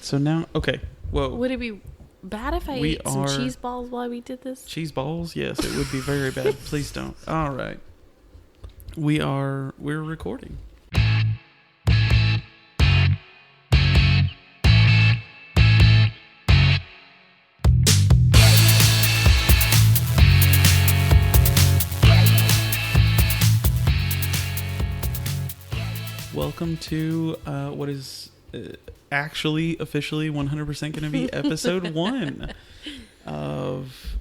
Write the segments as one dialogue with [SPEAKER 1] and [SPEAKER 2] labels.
[SPEAKER 1] So now, okay. Whoa.
[SPEAKER 2] Would it be bad if I ate some cheese balls while we did this?
[SPEAKER 1] Cheese balls? Yes, it would be very bad. Please don't. All right. We're recording. Welcome to what is actually officially 100% going to be episode 1 of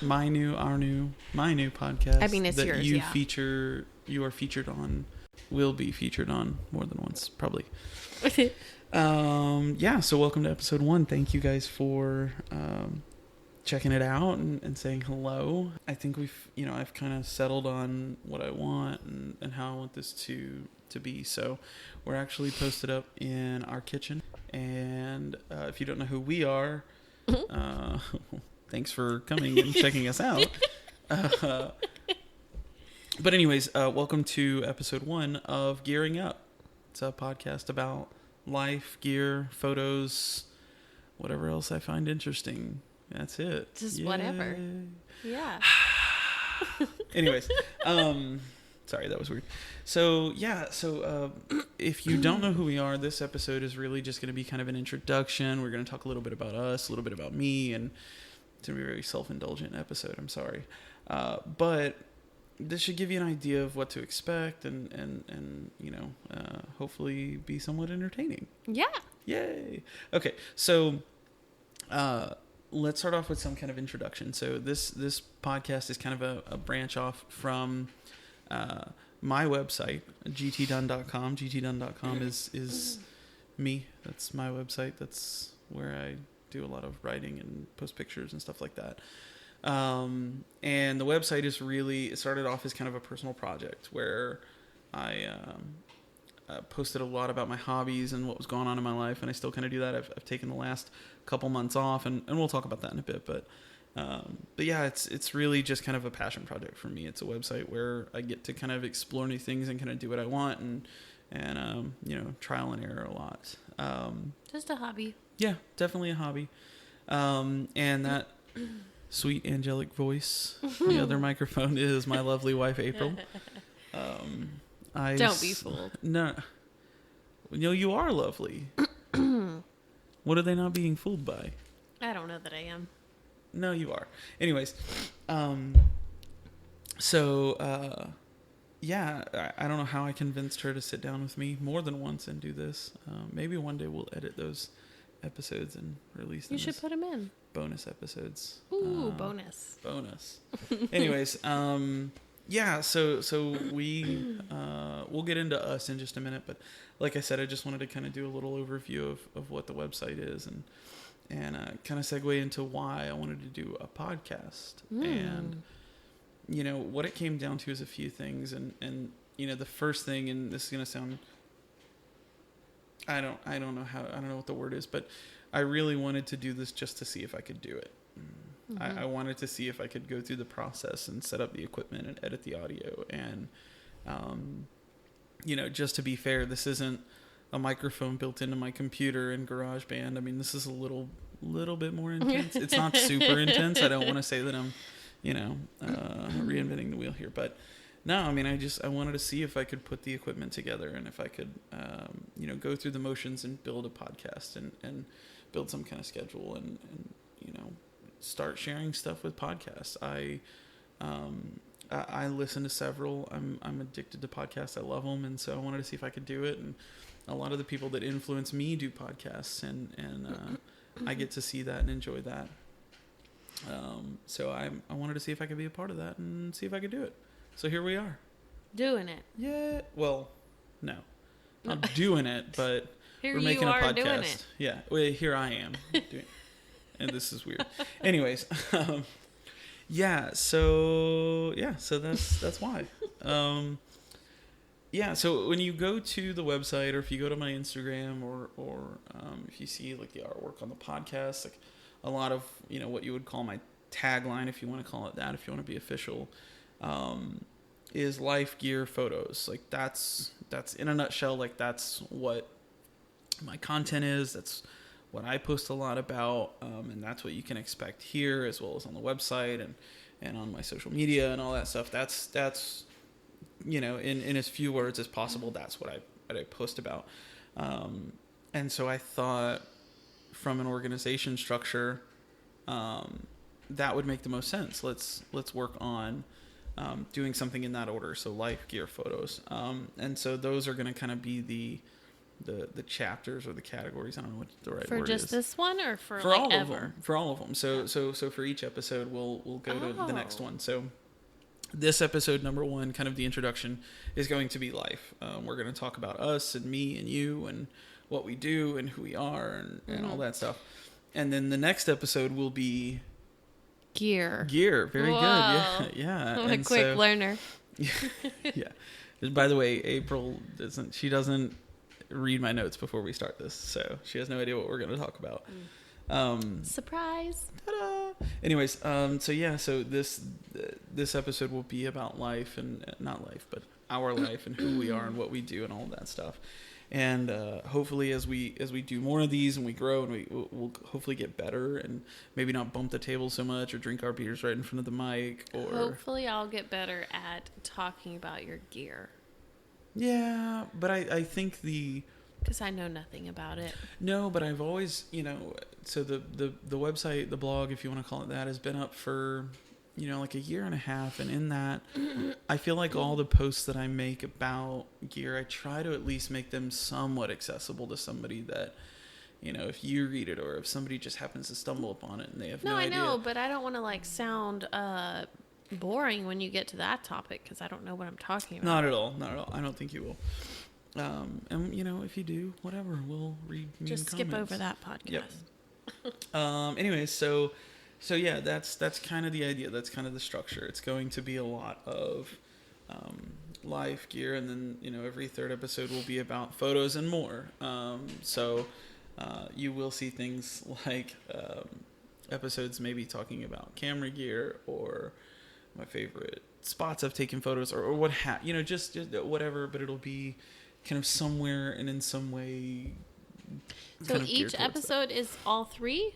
[SPEAKER 1] my new podcast.
[SPEAKER 2] I mean, it's
[SPEAKER 1] that
[SPEAKER 2] yours,
[SPEAKER 1] you
[SPEAKER 2] yeah.
[SPEAKER 1] you are featured on, will be featured on more than once, probably. Yeah, so welcome to episode 1. Thank you guys for checking it out and saying hello. I think I've kind of settled on what I want and how I want this to be. So we're actually posted up in our kitchen, and if you don't know who we are, thanks for coming and checking us out. But anyways, welcome to episode 1 of Gearing Up. It's a podcast about life, gear, photos, whatever else I find interesting. That's it.
[SPEAKER 2] Just whatever. Yeah.
[SPEAKER 1] Anyways, sorry, that was weird. So, yeah, if you don't know who we are, this episode is really just going to be kind of an introduction. We're going to talk a little bit about us, a little bit about me, and it's going to be a very self-indulgent episode. I'm sorry. But this should give you an idea of what to expect and hopefully be somewhat entertaining.
[SPEAKER 2] Yeah.
[SPEAKER 1] Yay. Okay, so let's start off with some kind of introduction. So this podcast is kind of a branch off from my website, gtdunn.com. gtdunn.com is me. That's my website. That's where I do a lot of writing and post pictures and stuff like that. And the website is it started off as kind of a personal project where I posted a lot about my hobbies and what was going on in my life, and I still kind of do that. I've taken the last couple months off, and we'll talk about that in a bit, but yeah, it's really just kind of a passion project for me. It's a website where I get to kind of explore new things and kind of do what I want and trial and error a lot.
[SPEAKER 2] Just a hobby.
[SPEAKER 1] Yeah, definitely a hobby. And that sweet angelic voice, the other microphone, is my lovely wife, April.
[SPEAKER 2] Don't be fooled.
[SPEAKER 1] No, you are lovely. What are they not being fooled by?
[SPEAKER 2] I don't know that I am.
[SPEAKER 1] No, you are. Anyways, yeah, I don't know how I convinced her to sit down with me more than once and do this. Maybe one day we'll edit those episodes and release them.
[SPEAKER 2] You should put them in.
[SPEAKER 1] Bonus episodes.
[SPEAKER 2] Ooh, bonus.
[SPEAKER 1] Anyways, yeah, so we'll get into us in just a minute, but like I said, I just wanted to kind of do a little overview of what the website is and kind of segue into why I wanted to do a podcast. And what it came down to is a few things, and the first thing, and this is gonna sound, I don't know what the word is, but I really wanted to do this just to see if I could do it. I wanted to see if I could go through the process and set up the equipment and edit the audio. And, just to be fair, this isn't a microphone built into my computer in GarageBand. I mean, this is a little bit more intense. It's not super intense. I don't want to say that I'm, reinventing the wheel here. But no, I mean, I wanted to see if I could put the equipment together and if I could, go through the motions and build a podcast and build some kind of schedule and start sharing stuff with podcasts. I listen to several. I'm addicted to podcasts. I love them, and so I wanted to see if I could do it. And a lot of the people that influence me do podcasts, and I get to see that and enjoy that. So I wanted to see if I could be a part of that and see if I could do it. So here we are,
[SPEAKER 2] doing it.
[SPEAKER 1] Yeah. Well, no, not doing it, but
[SPEAKER 2] here
[SPEAKER 1] we're making a podcast.
[SPEAKER 2] Doing it.
[SPEAKER 1] Yeah. Well, here I am doing. And this is weird. Anyways, so that's why. So when you go to the website, or if you go to my Instagram, or if you see like the artwork on the podcast, like a lot of what you would call my tagline, if you want to call it that, if you want to be official, is life, gear, photos. Like that's in a nutshell. Like that's what my content is. That's what I post a lot about, and that's what you can expect here as well as on the website and on my social media and all that stuff. That's in as few words as possible, that's what I post about. And so I thought from an organization structure, that would make the most sense. Let's work on doing something in that order. So life, gear, photos. And so those are going to kind of be the chapters or the categories. I don't know what the right word is.
[SPEAKER 2] For just this one or for
[SPEAKER 1] all
[SPEAKER 2] ever?
[SPEAKER 1] Of them. For all of them. So for each episode, we'll go to the next one. So this episode number 1, kind of the introduction, is going to be life. We're going to talk about us and me and you and what we do and who we are and all that stuff. And then the next episode will be
[SPEAKER 2] gear.
[SPEAKER 1] Very
[SPEAKER 2] Whoa.
[SPEAKER 1] good. Yeah.
[SPEAKER 2] I'm a quick learner.
[SPEAKER 1] Yeah. By the way, April doesn't read my notes before we start this, so she has no idea what we're going to talk about.
[SPEAKER 2] Surprise.
[SPEAKER 1] Ta-da! Anyways, so this episode will be about life, and not life, but our life and who we are and what we do and all of that stuff. And hopefully as we do more of these and we grow and we'll hopefully get better and maybe not bump the table so much or drink our beers right in front of the mic. Or
[SPEAKER 2] hopefully I'll get better at talking about your gear.
[SPEAKER 1] Yeah, but I think
[SPEAKER 2] because I know nothing about it.
[SPEAKER 1] No, but I've always, so the website, the blog, if you want to call it that, has been up for, like a year and a half. And in that, I feel like all the posts that I make about gear, I try to at least make them somewhat accessible to somebody that, if you read it or if somebody just happens to stumble upon it and they have no idea.
[SPEAKER 2] No, I know, but I don't want to sound boring when you get to that topic because I don't know what I'm talking about.
[SPEAKER 1] Not at all. I don't think you will. And if you do, whatever, we'll read
[SPEAKER 2] just skip over that podcast.
[SPEAKER 1] Yep. Anyways, so yeah, that's kind of the idea. That's kind of the structure. It's going to be a lot of life, gear, and then every third episode will be about photos and more. So you will see things like episodes maybe talking about camera gear or my favorite spots I've taken photos or what just whatever, but it'll be kind of somewhere and in some way.
[SPEAKER 2] So each episode is all 3?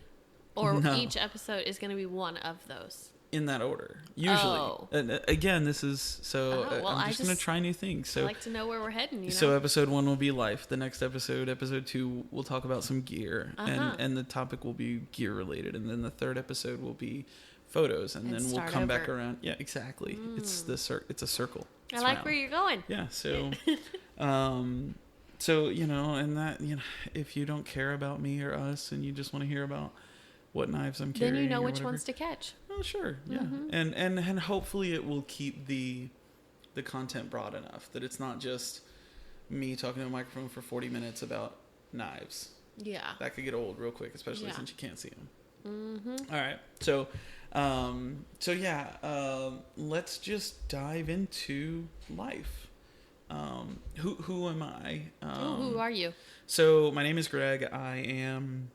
[SPEAKER 2] Or each episode is going to be one of those? In
[SPEAKER 1] that order, usually. Oh. And again, this is I'm just going to try new things. So
[SPEAKER 2] I like to know where we're heading.
[SPEAKER 1] So episode 1 will be life. The next episode 2, we'll talk about some gear, and the topic will be gear related. And then the third episode will be photos, and then we'll come back around. Yeah, exactly. It's a circle.
[SPEAKER 2] I like where you're going.
[SPEAKER 1] Yeah. So, and that if you don't care about me or us, and you just want to hear about what knives I'm carrying,
[SPEAKER 2] then you know which ones to catch.
[SPEAKER 1] Oh, sure. Yeah. Mm-hmm. And hopefully it will keep the content broad enough that it's not just me talking to a microphone for 40 minutes about knives.
[SPEAKER 2] Yeah.
[SPEAKER 1] That could get old real quick, especially since you can't see them.
[SPEAKER 2] Mm-hmm.
[SPEAKER 1] All right. Let's just dive into life. Who am I?
[SPEAKER 2] Who are you?
[SPEAKER 1] So my name is Greg. I am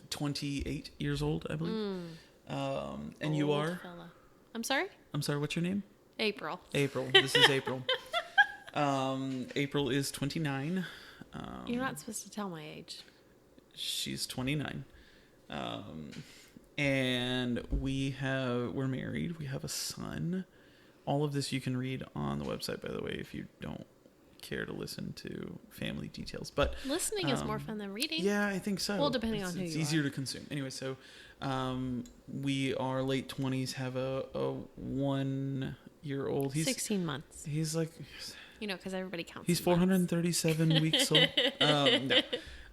[SPEAKER 1] 28 years old, I believe. And old you are?
[SPEAKER 2] Fella. I'm sorry?
[SPEAKER 1] What's your name?
[SPEAKER 2] April.
[SPEAKER 1] This is April. April is 29.
[SPEAKER 2] You're not supposed to tell my age.
[SPEAKER 1] She's 29. And we're married. We have a son. All of this you can read on the website, by the way, if you don't care to listen to family details. But
[SPEAKER 2] listening is more fun than reading.
[SPEAKER 1] Yeah, I think so.
[SPEAKER 2] Well, depending on who you are. It's
[SPEAKER 1] easier to consume. Anyway, so we are late 20s, have a 1-year-old. He's
[SPEAKER 2] 16 months.
[SPEAKER 1] He's like...
[SPEAKER 2] because everybody counts.
[SPEAKER 1] He's 437 weeks old.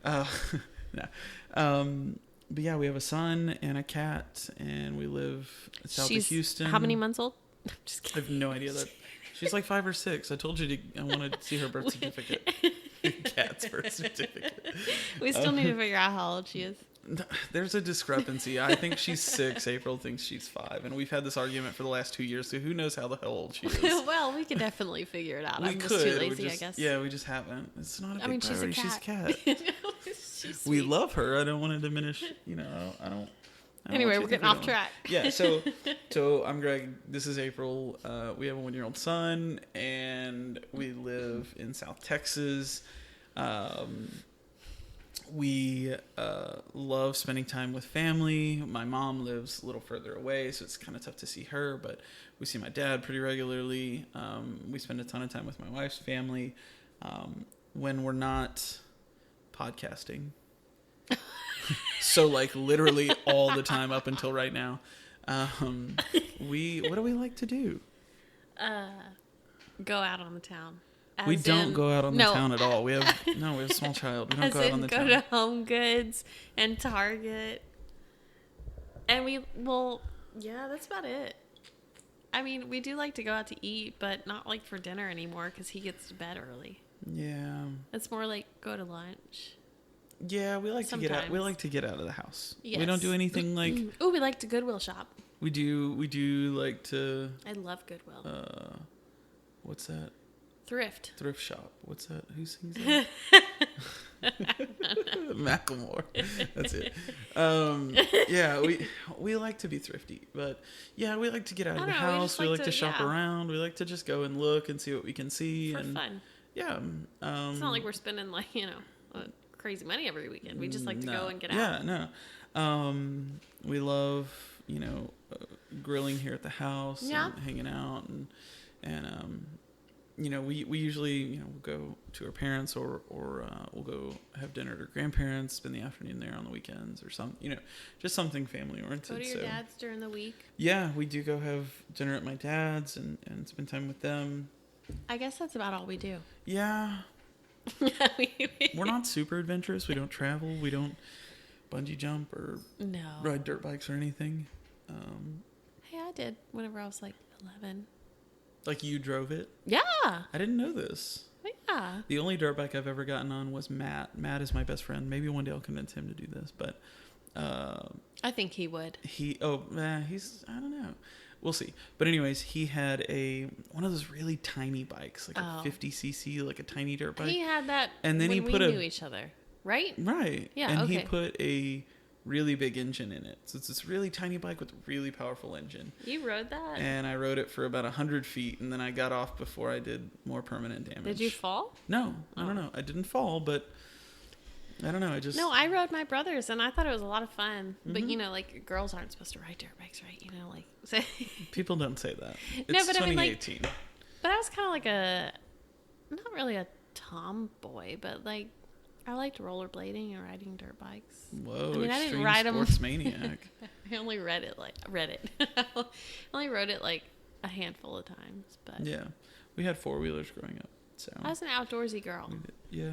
[SPEAKER 1] No. But yeah, we have a son and a cat, and we live south of Houston.
[SPEAKER 2] How many months old? I'm just kidding.
[SPEAKER 1] I have no idea that. She's like 5 or 6. I told you I wanted to see her birth certificate. Cat's birth certificate.
[SPEAKER 2] We still need to figure out how old she is.
[SPEAKER 1] There's a discrepancy. I think she's 6. April thinks she's 5. And we've had this argument for the last 2 years, so who knows how old she is.
[SPEAKER 2] Well, we could definitely figure it out. I'm just too lazy, I guess.
[SPEAKER 1] Yeah, we just haven't. It's not a big priority.
[SPEAKER 2] She's
[SPEAKER 1] a cat. We love her. I don't want to diminish, I don't
[SPEAKER 2] anyway, we're getting off track.
[SPEAKER 1] Yeah, so I'm Greg. This is April. We have a 1-year-old son, and we live in South Texas. We love spending time with family. My mom lives a little further away, so it's kind of tough to see her, but we see my dad pretty regularly. We spend a ton of time with my wife's family. When we're not podcasting. So like literally all the time up until right now. What do we like to do?
[SPEAKER 2] Go out on the town.
[SPEAKER 1] We don't go out on the town at all. We have a small child. We don't go out on the town.
[SPEAKER 2] Go to Home Goods and Target. And that's about it. I mean, we do like to go out to eat, but not like for dinner anymore because he gets to bed early.
[SPEAKER 1] Yeah.
[SPEAKER 2] It's more like go to lunch.
[SPEAKER 1] Yeah, we like to get out. We like to get out of the house.
[SPEAKER 2] Yes.
[SPEAKER 1] We don't do anything like.
[SPEAKER 2] Oh, we like to Goodwill shop.
[SPEAKER 1] We do like to.
[SPEAKER 2] I love Goodwill.
[SPEAKER 1] What's that?
[SPEAKER 2] Thrift
[SPEAKER 1] shop. What's that? Who sings that? Macklemore. That's it. Yeah, we like to be thrifty, but yeah, we like to get out of the house. We like to shop around. We like to just go and look and see what we can see
[SPEAKER 2] for fun.
[SPEAKER 1] Yeah.
[SPEAKER 2] It's not like we're spending crazy money every weekend. We just like to go and get out.
[SPEAKER 1] Yeah, no. We love grilling here at the house and hanging out and we usually we'll go to our parents or we'll go have dinner at our grandparents, spend the afternoon there on the weekends or just something family oriented.
[SPEAKER 2] Go to your dad's during the week.
[SPEAKER 1] Yeah, we do go have dinner at my dad's and spend time with them.
[SPEAKER 2] I guess that's about all we do.
[SPEAKER 1] Yeah. We're not super adventurous. We don't travel. We don't bungee jump or ride dirt bikes or anything.
[SPEAKER 2] Hey, I did whenever I was like 11.
[SPEAKER 1] Like you drove it?
[SPEAKER 2] Yeah.
[SPEAKER 1] I didn't know this.
[SPEAKER 2] Yeah.
[SPEAKER 1] The only dirt bike I've ever gotten on was Matt. Matt is my best friend. Maybe one day I'll convince him to do this, but
[SPEAKER 2] I think he would.
[SPEAKER 1] He's I don't know. We'll see. But anyways, he had one of those really tiny bikes, like a 50cc, like a tiny dirt bike.
[SPEAKER 2] He had that
[SPEAKER 1] and then
[SPEAKER 2] when we knew each other, right?
[SPEAKER 1] Right.
[SPEAKER 2] Yeah,
[SPEAKER 1] and he put a really big engine in it. So it's this really tiny bike with a really powerful engine.
[SPEAKER 2] You rode that?
[SPEAKER 1] And I rode it for about 100 feet, and then I got off before I did more permanent damage.
[SPEAKER 2] Did you fall?
[SPEAKER 1] No, I don't know. I didn't fall, but I don't know.
[SPEAKER 2] No, I rode my brother's, and I thought it was a lot of fun. Mm-hmm. But, girls aren't supposed to ride dirt bikes, right? So
[SPEAKER 1] people don't say that. It's
[SPEAKER 2] no, but
[SPEAKER 1] 2018.
[SPEAKER 2] But I was kind of like not really a tomboy, but, I liked rollerblading and riding dirt bikes.
[SPEAKER 1] Whoa, I didn't ride sports maniac.
[SPEAKER 2] I only read it. I only rode it a handful of times, but
[SPEAKER 1] yeah, we had 4-wheelers growing up. So
[SPEAKER 2] I was an outdoorsy girl.
[SPEAKER 1] Yeah.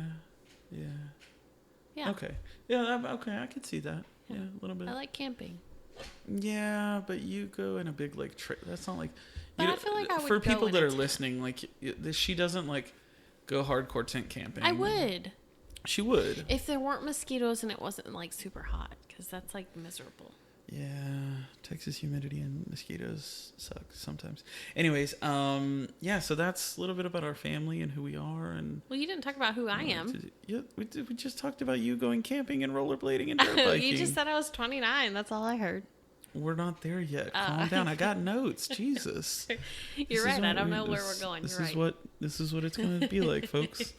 [SPEAKER 1] Okay. Yeah. Okay. I could see that. Yeah, a little bit.
[SPEAKER 2] I like camping.
[SPEAKER 1] Yeah, but you go in a big trip. That's not like.
[SPEAKER 2] But I feel like I would
[SPEAKER 1] for people that are listening, she doesn't go hardcore tent camping.
[SPEAKER 2] I would.
[SPEAKER 1] She would.
[SPEAKER 2] If there weren't mosquitoes and it wasn't super hot, because that's miserable.
[SPEAKER 1] Yeah, Texas humidity and mosquitoes suck sometimes. Anyways, so that's a little bit about our family and who we are. And
[SPEAKER 2] well, you didn't talk about who I am.
[SPEAKER 1] We just talked about you going camping and rollerblading and dirt biking.
[SPEAKER 2] You just said I was 29. That's all I heard.
[SPEAKER 1] We're not there yet. Calm down. I got notes. Jesus.
[SPEAKER 2] You're right. I don't know where we're going.
[SPEAKER 1] This is what it's going to be like, folks.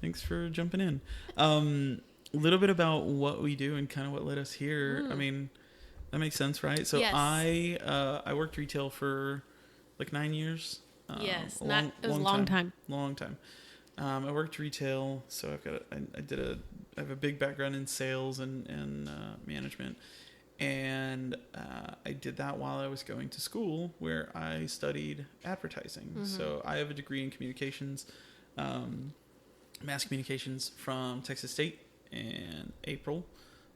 [SPEAKER 1] Thanks for jumping in. A little bit about what we do and kind of what led us here. I mean, that makes sense, right? So yes. I worked retail for 9 years.
[SPEAKER 2] Yes, it was a long time.
[SPEAKER 1] Long time. I worked retail, so I have a big background in sales and management, and I did that while I was going to school where I studied advertising. Mm-hmm. So I have a degree in communications. Mass communications from Texas State, and April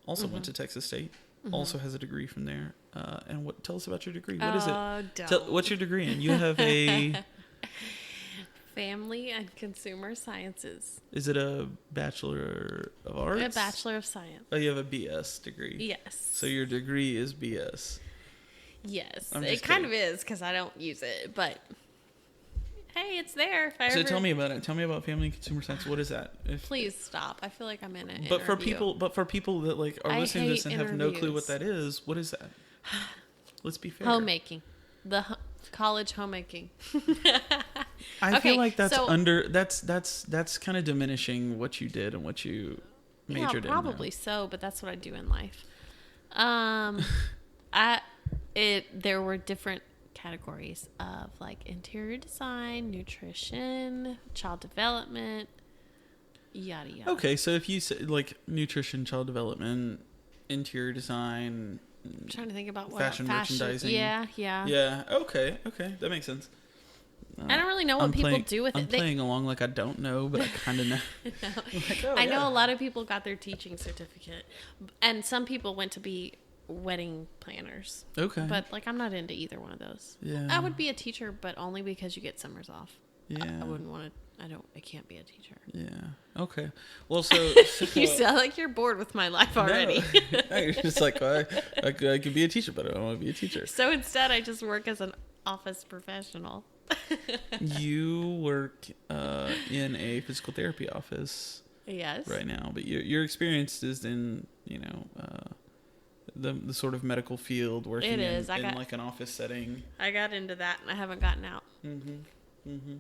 [SPEAKER 1] also went to Texas State. Also has a degree from there. And tell us about your degree. What is it? What's your degree in? You have a
[SPEAKER 2] Family and Consumer Sciences.
[SPEAKER 1] Is it a Bachelor of Arts?
[SPEAKER 2] A Bachelor of Science.
[SPEAKER 1] Oh, you have a BS degree.
[SPEAKER 2] Yes.
[SPEAKER 1] So your degree is BS.
[SPEAKER 2] Yes, it kind of is because I don't use it, but. Hey, it's there.
[SPEAKER 1] Tell me about it. Tell me about Family and Consumer Science. What is that?
[SPEAKER 2] Please stop. I feel like I'm in an
[SPEAKER 1] interview. For people that are listening to this and have no clue what that is, what is that? Let's be fair.
[SPEAKER 2] Homemaking. College homemaking.
[SPEAKER 1] I feel like that's that's kind of diminishing what you did and what you majored in.
[SPEAKER 2] Probably so, but that's what I do in life. There were different categories of like interior design, nutrition, child development, yada yada.
[SPEAKER 1] Okay, so if you say like nutrition, child development, interior design,
[SPEAKER 2] I'm trying to think about what
[SPEAKER 1] fashion merchandising.
[SPEAKER 2] Yeah.
[SPEAKER 1] Yeah. Okay. That makes sense.
[SPEAKER 2] I don't really know what people do with it.
[SPEAKER 1] I'm playing along like I don't know, but I kind of know.
[SPEAKER 2] I know a lot of people got their teaching certificate, and some people went to be wedding planners.
[SPEAKER 1] Okay.
[SPEAKER 2] But like, I'm not into either one of those.
[SPEAKER 1] Yeah.
[SPEAKER 2] I would be a teacher, but only because you get summers off.
[SPEAKER 1] Yeah.
[SPEAKER 2] I wouldn't want to. I can't be a teacher.
[SPEAKER 1] Yeah. Okay. Well, so
[SPEAKER 2] You sound like you're bored with my life already.
[SPEAKER 1] No, you're just like, well, I could be a teacher, but I don't want to be a teacher.
[SPEAKER 2] So instead, I just work as an office professional.
[SPEAKER 1] You work in a physical therapy office.
[SPEAKER 2] Yes.
[SPEAKER 1] Right now, but your experience is in the sort of medical field, working in like an office setting.
[SPEAKER 2] I got into that and I haven't gotten out.
[SPEAKER 1] Mm-hmm.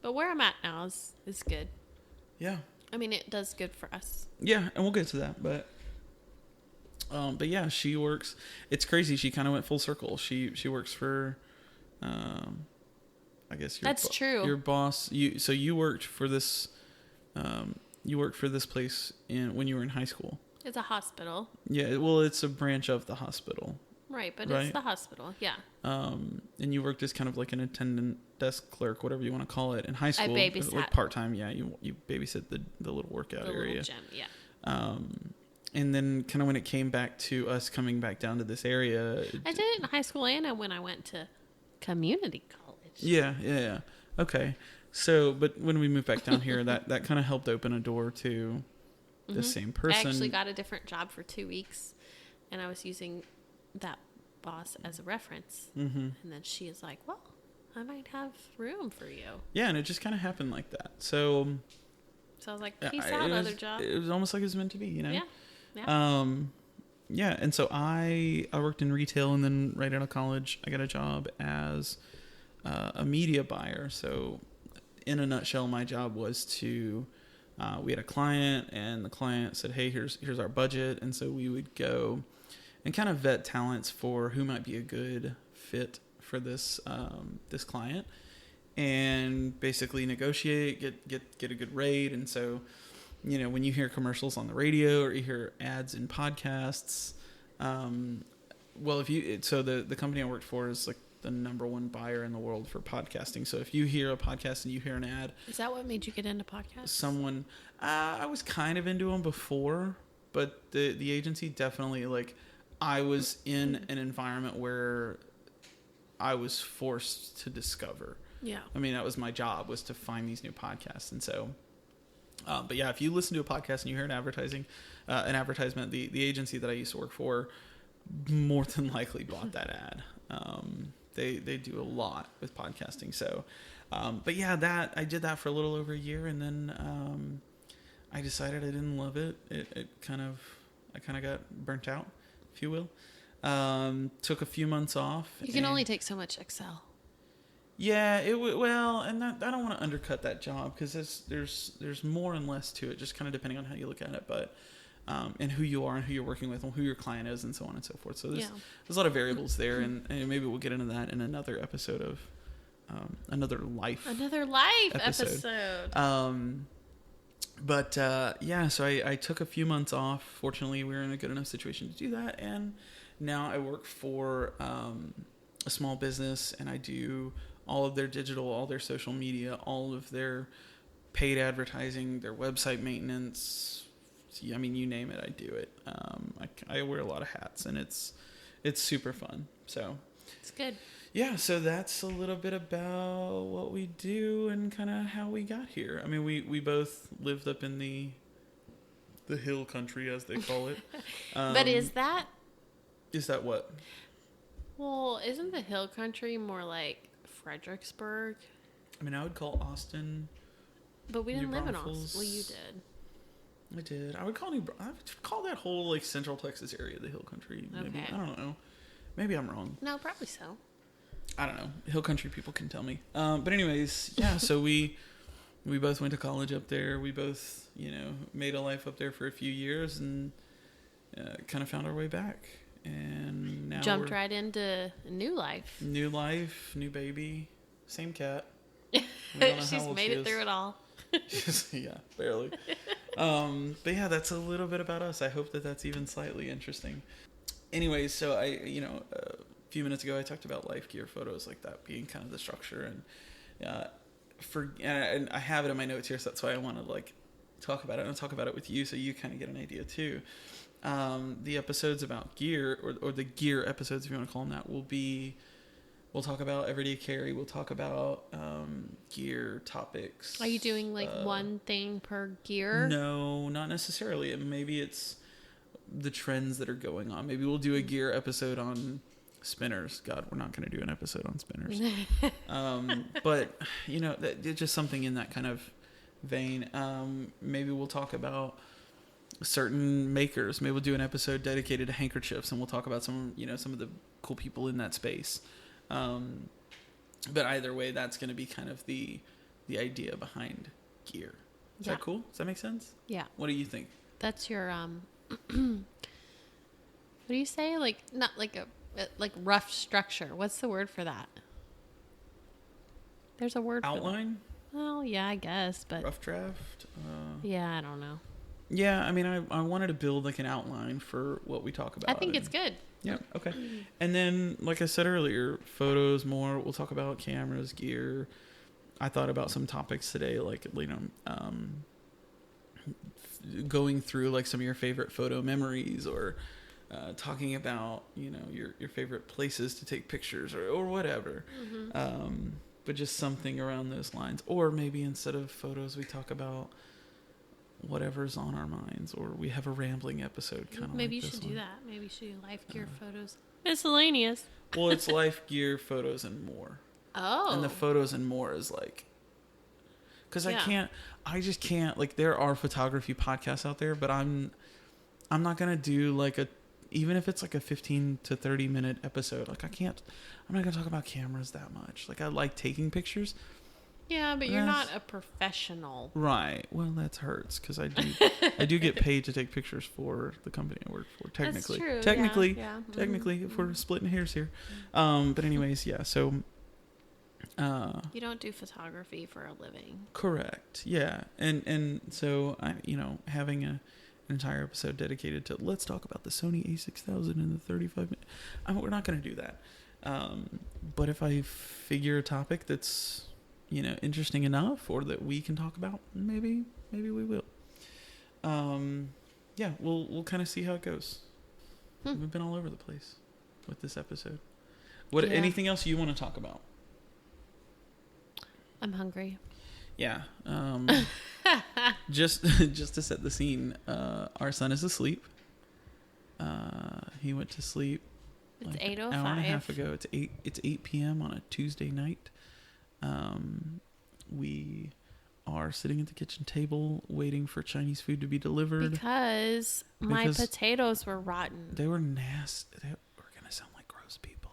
[SPEAKER 2] But where I'm at now is good.
[SPEAKER 1] Yeah.
[SPEAKER 2] I mean, it does good for us.
[SPEAKER 1] Yeah, and we'll get to that, but yeah, she works. It's crazy. She kind of went full circle. She works for, I guess
[SPEAKER 2] that's true.
[SPEAKER 1] Your boss. You worked for this. You worked for this place when you were in high school.
[SPEAKER 2] It's a hospital.
[SPEAKER 1] Yeah, well, it's a branch of the hospital.
[SPEAKER 2] Right, but it's the hospital, yeah.
[SPEAKER 1] And you worked as kind of like an attendant, desk clerk, whatever you want to call it, in high school.
[SPEAKER 2] I babysat.
[SPEAKER 1] Like part-time, yeah. You babysit the little workout area.
[SPEAKER 2] The little gym, yeah.
[SPEAKER 1] And then kind of when it came back to us coming back down to this area.
[SPEAKER 2] I did it in high school and when I went to community college.
[SPEAKER 1] Yeah. Okay. So, but when we moved back down here, that kind of helped open a door to the same person.
[SPEAKER 2] I actually got a different job for 2 weeks, and I was using that boss as a reference. Mm-hmm. And then she is like, well, I might have room for you.
[SPEAKER 1] Yeah, and it just kind of happened like that. So
[SPEAKER 2] I was like, peace out, other job.
[SPEAKER 1] It was almost like it was meant to be,
[SPEAKER 2] Yeah.
[SPEAKER 1] Yeah, and so I worked in retail, and then right out of college, I got a job as a media buyer. So in a nutshell, my job was to we had a client, and the client said, hey, here's our budget. And so we would go and kind of vet talents for who might be a good fit for this client, and basically negotiate, get a good rate. And so, when you hear commercials on the radio or you hear ads in podcasts, the company I worked for is like the number one buyer in the world for podcasting. So if you hear a podcast and you hear an ad,
[SPEAKER 2] is that what made you get into podcasts?
[SPEAKER 1] I was kind of into them before, but the agency definitely, like, I was in an environment where I was forced to discover.
[SPEAKER 2] Yeah.
[SPEAKER 1] I mean, that was my job, was to find these new podcasts. And so, but yeah, if you listen to a podcast and you hear an advertisement, the agency that I used to work for more than likely bought that ad. They do a lot with podcasting. So, but yeah, I did that for a little over a year, and then I decided I didn't love it. I kind of got burnt out, if you will. Took a few months off.
[SPEAKER 2] You can only take so much Excel.
[SPEAKER 1] Yeah, and I don't want to undercut that job, because there's more and less to it, just kind of depending on how you look at it, but and who you are and who you're working with and who your client is and so on and so forth. So there's a lot of variables there, and maybe we'll get into that in another episode of another life
[SPEAKER 2] episode.
[SPEAKER 1] But so I took a few months off. Fortunately, we were in a good enough situation to do that, and now I work for a small business, and I do all of their digital, all their social media, all of their paid advertising, their website maintenance. I mean, you name it, I do it. I wear a lot of hats, and it's super fun. So
[SPEAKER 2] it's good.
[SPEAKER 1] Yeah, so that's a little bit about what we do and kind of how we got here. I mean, we both lived up in the hill country, as they call it.
[SPEAKER 2] But is that
[SPEAKER 1] what?
[SPEAKER 2] Well, isn't the hill country more like Fredericksburg?
[SPEAKER 1] I mean, I would call Austin.
[SPEAKER 2] But we didn't live in Austin. Well, you did.
[SPEAKER 1] I did. I would call that whole like Central Texas area the hill country. Maybe.
[SPEAKER 2] Okay.
[SPEAKER 1] I don't know. Maybe I'm wrong.
[SPEAKER 2] No, probably so.
[SPEAKER 1] I don't know. Hill country people can tell me. But anyways, yeah. So we we both went to college up there. We both, made a life up there for a few years and kind of found our way back. And now
[SPEAKER 2] jumped right into new life.
[SPEAKER 1] New life, new baby, same cat. We don't know
[SPEAKER 2] She's
[SPEAKER 1] how old
[SPEAKER 2] made
[SPEAKER 1] she
[SPEAKER 2] it
[SPEAKER 1] is.
[SPEAKER 2] through it all.
[SPEAKER 1] Yeah, barely. But yeah, that's a little bit about us. I hope that that's even slightly interesting. Anyways, so a few minutes ago I talked about life gear photos, like that being kind of the structure, and and I have it in my notes here, so that's why I want to like talk about it and talk about it with you, so you kind of get an idea too. The episodes about gear, or the gear episodes, if you want to call them that, we'll talk about everyday carry. We'll talk about gear topics.
[SPEAKER 2] Are you doing like one thing per gear?
[SPEAKER 1] No, not necessarily. Maybe it's the trends that are going on. Maybe we'll do a gear episode on spinners. God, we're not going to do an episode on spinners. But it's just something in that kind of vein. Maybe we'll talk about certain makers. Maybe we'll do an episode dedicated to handkerchiefs, and we'll talk about some of the cool people in that space. But either way, that's going to be kind of the idea behind gear. Is that cool? Does that make sense?
[SPEAKER 2] Yeah.
[SPEAKER 1] What do you think?
[SPEAKER 2] That's your what do you say? Like, not like a like rough structure. What's the word for that? There's a word
[SPEAKER 1] outline?
[SPEAKER 2] For that. Well, yeah, I guess, but
[SPEAKER 1] rough draft?
[SPEAKER 2] Yeah, I don't know.
[SPEAKER 1] Yeah, I mean, I wanted to build like an outline for what we talk about.
[SPEAKER 2] I think it's good.
[SPEAKER 1] Yeah, okay. And then, like I said earlier, photos more. We'll talk about cameras, gear. I thought about some topics today, like, going through like some of your favorite photo memories, or talking about, your favorite places to take pictures, or whatever. Mm-hmm. But just something around those lines. Or maybe instead of photos, we talk about whatever's on our minds, or we have a rambling episode kind of.
[SPEAKER 2] Maybe you should do that. Maybe you should do life gear photos. Miscellaneous.
[SPEAKER 1] Well, it's life gear photos and more.
[SPEAKER 2] Oh.
[SPEAKER 1] And the photos and more is like, because I just can't, like, there are photography podcasts out there, but I'm not gonna do like even if it's like a 15 to 30 minute episode, like I'm not gonna talk about cameras that much. Like, I like taking pictures.
[SPEAKER 2] Yeah, but you're not a professional.
[SPEAKER 1] Right. Well, that hurts, because I do get paid to take pictures for the company I work for. Technically,
[SPEAKER 2] that's true.
[SPEAKER 1] Technically,
[SPEAKER 2] yeah.
[SPEAKER 1] Technically, if we're splitting hairs here. But anyways, yeah. So.
[SPEAKER 2] You don't do photography for a living. Correct.
[SPEAKER 1] Yeah, and so having an entire episode dedicated to let's talk about the Sony A6000 and the 35 minute. We're not going to do that. But if I figure a topic that's interesting enough, or that we can talk about, maybe we will. Yeah, we'll kind of see how it goes. We've been all over the place with this episode. Anything else you want to talk about?
[SPEAKER 2] I'm hungry.
[SPEAKER 1] Yeah. Just to set the scene, our son is asleep. He went to sleep
[SPEAKER 2] It's 8:05.
[SPEAKER 1] an hour and a half ago. It's 8 p.m. on a Tuesday night. We are sitting at the kitchen table waiting for Chinese food to be delivered.
[SPEAKER 2] Because my potatoes were rotten.
[SPEAKER 1] They were nasty. We're going to sound like gross people.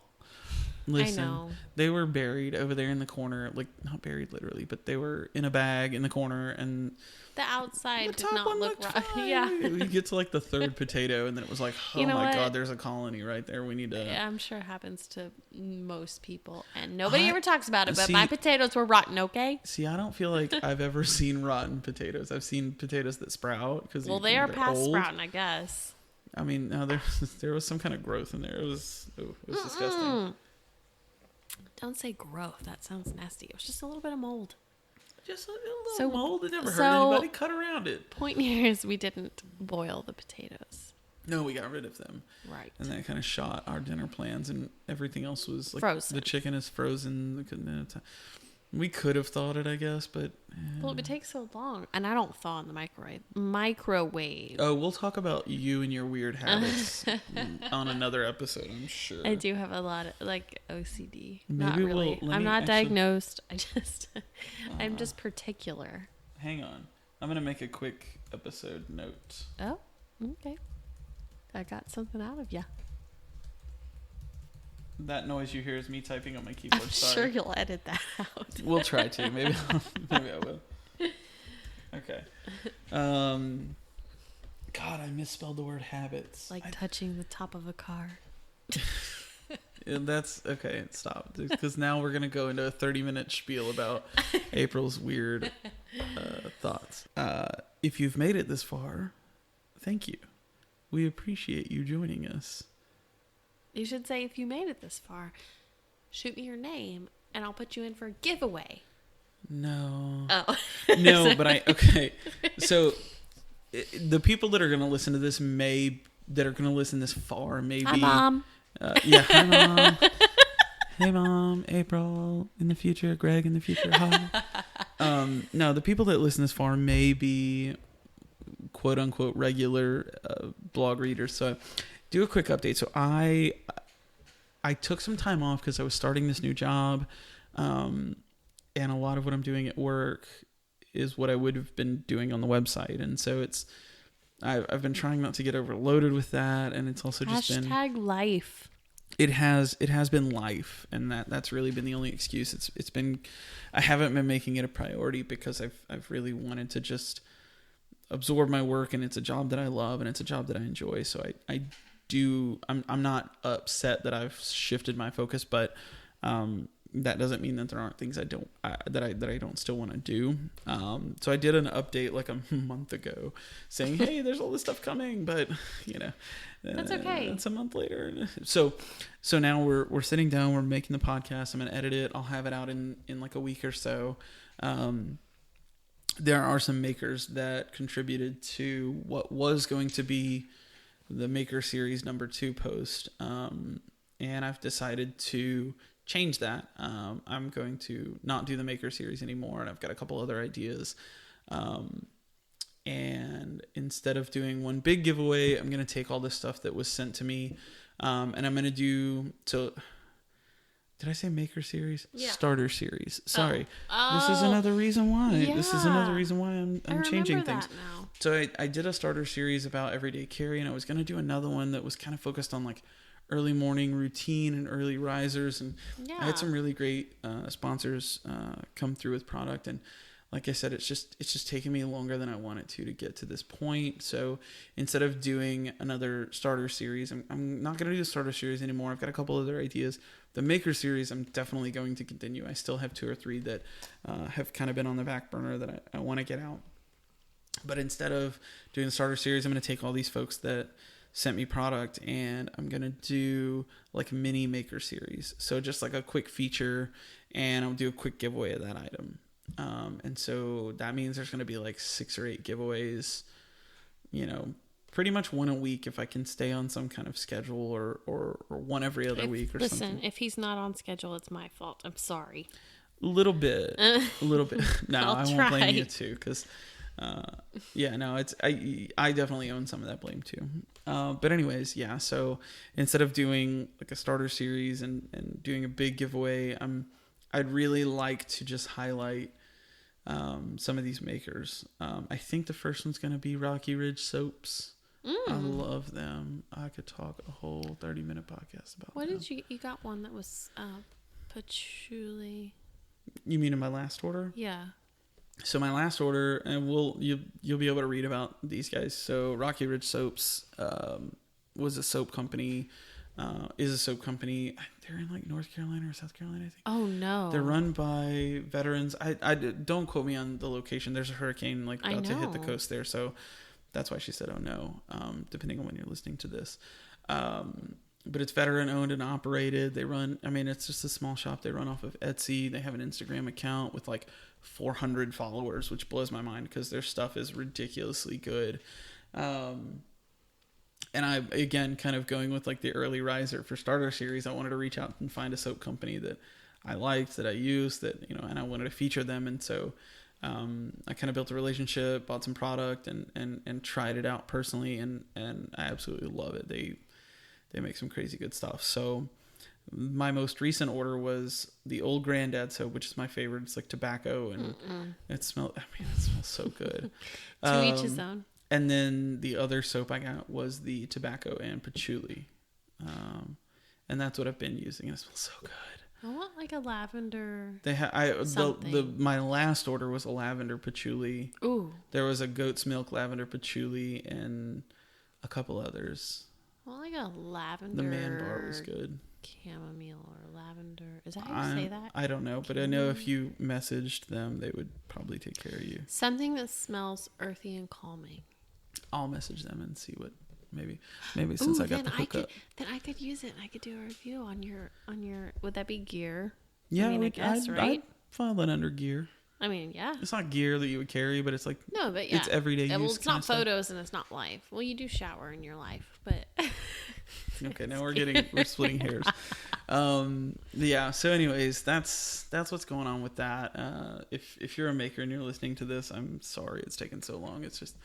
[SPEAKER 1] Listen,
[SPEAKER 2] I know.
[SPEAKER 1] They were buried over there in the corner. Like, not buried literally, but they were in a bag in the corner, and
[SPEAKER 2] the outside
[SPEAKER 1] the
[SPEAKER 2] did not look right. Yeah.
[SPEAKER 1] We get to like the third potato, and then it was like, oh my God, there's a colony right there. We need to.
[SPEAKER 2] Yeah, I'm sure it happens to most people, and nobody ever talks about it. But my potatoes were rotten. Okay.
[SPEAKER 1] See, I don't feel like I've ever seen rotten potatoes. I've seen potatoes that sprout because
[SPEAKER 2] they are past old. Sprouting, I guess.
[SPEAKER 1] I mean, no, there was some kind of growth in there. It was disgusting.
[SPEAKER 2] Don't say growth. That sounds nasty. It was just a little bit of mold.
[SPEAKER 1] Just a little mold. It never hurt anybody. Cut around it.
[SPEAKER 2] Point here is we didn't boil the potatoes.
[SPEAKER 1] No, we got rid of them.
[SPEAKER 2] Right.
[SPEAKER 1] And that kind of shot our dinner plans, and everything else was like
[SPEAKER 2] frozen.
[SPEAKER 1] The chicken is frozen. We could have thawed it, I guess, but...
[SPEAKER 2] Well, it would take so long. And I don't thaw in the microwave.
[SPEAKER 1] Oh, we'll talk about you and your weird habits on another episode, I'm sure.
[SPEAKER 2] I do have a lot of, OCD.
[SPEAKER 1] Maybe
[SPEAKER 2] not really. I'm not diagnosed. I'm just particular.
[SPEAKER 1] Hang on. I'm going to make a quick episode note.
[SPEAKER 2] Oh, okay. I got something out of you.
[SPEAKER 1] That noise you hear is me typing on my keyboard.
[SPEAKER 2] I'm sure you'll edit that out.
[SPEAKER 1] We'll try to. Maybe I will. Okay. God, I misspelled the word habits.
[SPEAKER 2] Like touching the top of a car.
[SPEAKER 1] That's okay. Stop, because now we're gonna go into a 30-minute spiel about April's weird thoughts. If you've made it this far, thank you. We appreciate you joining us.
[SPEAKER 2] You should say, if you made it this far, shoot me your name and I'll put you in for a giveaway.
[SPEAKER 1] No.
[SPEAKER 2] Oh.
[SPEAKER 1] No, but okay. So the people that are going to listen to this that are going to listen this far, maybe.
[SPEAKER 2] Hi, Mom.
[SPEAKER 1] Yeah, hi, Mom. Hey, Mom. April in the future. Greg in the future. Hi. No, the people that listen this far may be quote unquote regular blog readers. So do a quick update. So I took some time off because I was starting this new job. And a lot of what I'm doing at work is what I would have been doing on the website. And so I've been trying not to get overloaded with that. And it's also just been
[SPEAKER 2] life.
[SPEAKER 1] It has been life. And that's really been the only excuse. It's been, I haven't been making it a priority because I've really wanted to just absorb my work, and it's a job that I love and it's a job that I enjoy. So I'm not upset that I've shifted my focus, but, that doesn't mean that there aren't things I don't still want to do. So I did an update like a month ago saying, hey, there's all this stuff coming, but
[SPEAKER 2] that's okay.
[SPEAKER 1] It's a month later. So now we're sitting down, we're making the podcast. I'm going to edit it. I'll have it out in like a week or so. There are some makers that contributed to what was going to be the Maker Series #2 post. And I've decided to change that. I'm going to not do the Maker Series anymore, and I've got a couple other ideas. And instead of doing one big giveaway, I'm going to take all this stuff that was sent to me, and I'm going to do... So, did I say Maker Series?
[SPEAKER 2] Yeah.
[SPEAKER 1] Starter Series. Sorry.
[SPEAKER 2] Oh.
[SPEAKER 1] This is another reason why.
[SPEAKER 2] Yeah.
[SPEAKER 1] This is another reason why I'm changing things.
[SPEAKER 2] That now.
[SPEAKER 1] So I did a starter series about everyday carry, and I was going to do another one that was kind of focused on like early morning routine and early risers. And I had some really great sponsors come through with product. And like I said, it's just taking me longer than I want it to get to this point. So instead of doing another starter series, I'm not going to do the starter series anymore. I've got a couple other ideas. The Maker Series, I'm definitely going to continue. I still have 2 or 3 that have kind of been on the back burner that I want to get out. But instead of doing the starter series, I'm going to take all these folks that sent me product, and I'm going to do like a mini Maker Series. So just like a quick feature, and I'll do a quick giveaway of that item. And so that means there's going to be like 6 or 8 giveaways, pretty much one a week if I can stay on some kind of schedule, or one every other week or something.
[SPEAKER 2] Listen, if he's not on schedule, it's my fault. I'm sorry.
[SPEAKER 1] A little bit. No, I won't blame you too, because it's I definitely own some of that blame too. But anyways, yeah. So instead of doing like a starter series and doing a big giveaway, I'd really like to just highlight some of these makers. I think the first one's gonna be Rocky Ridge soaps. I love them. I could talk a whole 30-minute podcast about them.
[SPEAKER 2] What did you got one that was patchouli?
[SPEAKER 1] You mean in my last order?
[SPEAKER 2] Yeah.
[SPEAKER 1] So my last order, and you'll be able to read about these guys. So Rocky Ridge Soaps was a soap company, is a soap company. They're in like North Carolina or South Carolina, I think.
[SPEAKER 2] Oh no.
[SPEAKER 1] They're run by veterans. I don't quote me on the location. There's a hurricane like about to hit the coast there, so that's why she said, "Oh no," depending on when you're listening to this. But it's veteran owned and operated. They run, it's just a small shop. They run off of Etsy. They have an Instagram account with like 400 followers, which blows my mind because their stuff is ridiculously good. And I, again, kind of going with like the early riser for starter series, I wanted to reach out and find a soap company that I liked, that I used, that, and I wanted to feature them. And so, I kind of built a relationship, bought some product and tried it out personally. And I absolutely love it. They make some crazy good stuff. So my most recent order was the Old Granddad soap, which is my favorite. It's like tobacco, and it smells so good.
[SPEAKER 2] To each his own.
[SPEAKER 1] And then the other soap I got was the tobacco and patchouli. And that's what I've been using, and it smells so good.
[SPEAKER 2] I want like a lavender.
[SPEAKER 1] They my last order was a lavender patchouli.
[SPEAKER 2] Ooh.
[SPEAKER 1] There was a goat's milk lavender patchouli and a couple others.
[SPEAKER 2] I want like a lavender.
[SPEAKER 1] The man bar was good.
[SPEAKER 2] Chamomile or lavender. Is that how you say that?
[SPEAKER 1] I don't know, but I know if you messaged them, they would probably take care of you.
[SPEAKER 2] Something that smells earthy and calming.
[SPEAKER 1] I'll message them and see what maybe since I got the hookup.
[SPEAKER 2] Then I could use it and I could do a review on your would that be gear?
[SPEAKER 1] Yeah,
[SPEAKER 2] I guess, right?
[SPEAKER 1] I'd file that under gear.
[SPEAKER 2] I mean, yeah.
[SPEAKER 1] It's not gear that you would carry, but it's like
[SPEAKER 2] no, but yeah,
[SPEAKER 1] it's everyday use.
[SPEAKER 2] Well, it's not photos and it's not life. Well, you do shower in your life, but
[SPEAKER 1] okay, now we're splitting hairs. Yeah. So, anyways, that's what's going on with that. If you're a maker and you're listening to this, I'm sorry it's taken so long. It's just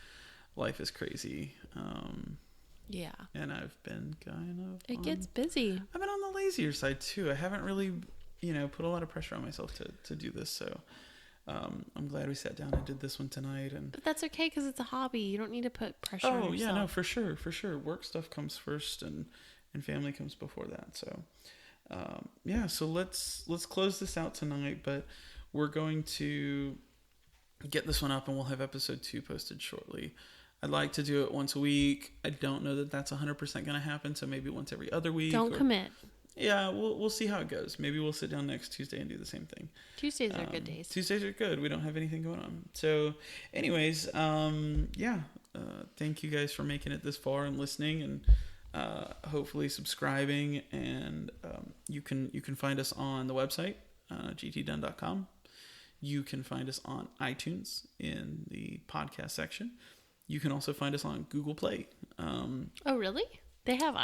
[SPEAKER 1] life is crazy.
[SPEAKER 2] Yeah.
[SPEAKER 1] And I've been
[SPEAKER 2] It gets busy.
[SPEAKER 1] I've been on the lazier side too. I haven't really, put a lot of pressure on myself to do this. So, I'm glad we sat down and did this one tonight. But
[SPEAKER 2] that's okay because it's a hobby. You don't need to put pressure on yourself. Oh yeah,
[SPEAKER 1] no, for sure. Work stuff comes first, and family comes before that. So, so let's close this out tonight. But we're going to get this one up, and we'll have episode 2 posted shortly. I'd like to do it once a week. I don't know that that's 100% going to happen, so maybe once every other week.
[SPEAKER 2] Don't commit.
[SPEAKER 1] Yeah, we'll see how it goes. Maybe we'll sit down next Tuesday and do the same thing.
[SPEAKER 2] Tuesdays are good days.
[SPEAKER 1] Tuesdays are good. We don't have anything going on. So, anyways, thank you guys for making it this far and listening, and hopefully subscribing. And you can find us on the website, gtdone.com. You can find us on iTunes in the podcast section. You can also find us on Google Play.
[SPEAKER 2] Oh, really? They have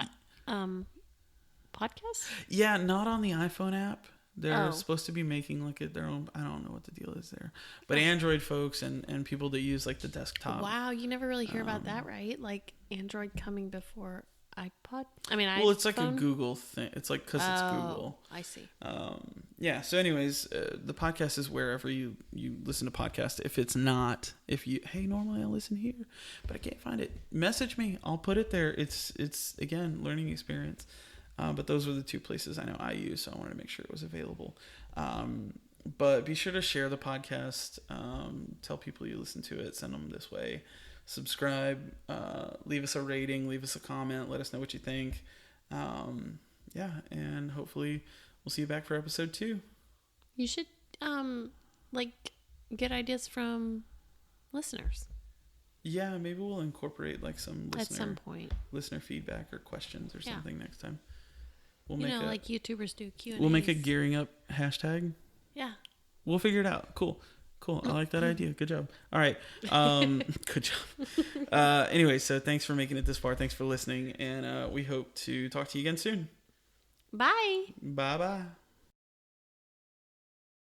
[SPEAKER 2] podcasts?
[SPEAKER 1] Yeah, not on the iPhone app. They're supposed to be making like their own. I don't know what the deal is there, but Android folks and people that use like the desktop.
[SPEAKER 2] Wow, you never really hear about that, right? Like Android coming before iPod. I mean,
[SPEAKER 1] it's like a Google thing. It's like because it's Google.
[SPEAKER 2] I see.
[SPEAKER 1] Yeah. So, anyways, the podcast is wherever you listen to podcasts. If it's not, normally I listen here, but I can't find it. Message me. I'll put it there. It's again learning experience. But those are the 2 places I know I use, so I wanted to make sure it was available. But be sure to share the podcast. Tell people you listen to it. Send them this way. Subscribe. Leave us a rating. Leave us a comment. Let us know what you think. And hopefully we'll see you back for episode 2.
[SPEAKER 2] You should get ideas from listeners.
[SPEAKER 1] Yeah, maybe we'll incorporate like some
[SPEAKER 2] at some point
[SPEAKER 1] listener feedback or questions or something next time.
[SPEAKER 2] We'll like YouTubers do Q&As.
[SPEAKER 1] We'll make a gearing up hashtag.
[SPEAKER 2] Yeah.
[SPEAKER 1] We'll figure it out. Cool. I like that idea. Good job. All right. Good job. Anyway, so thanks for making it this far. Thanks for listening. And we hope to talk to you again soon.
[SPEAKER 2] Bye.
[SPEAKER 1] Bye-bye.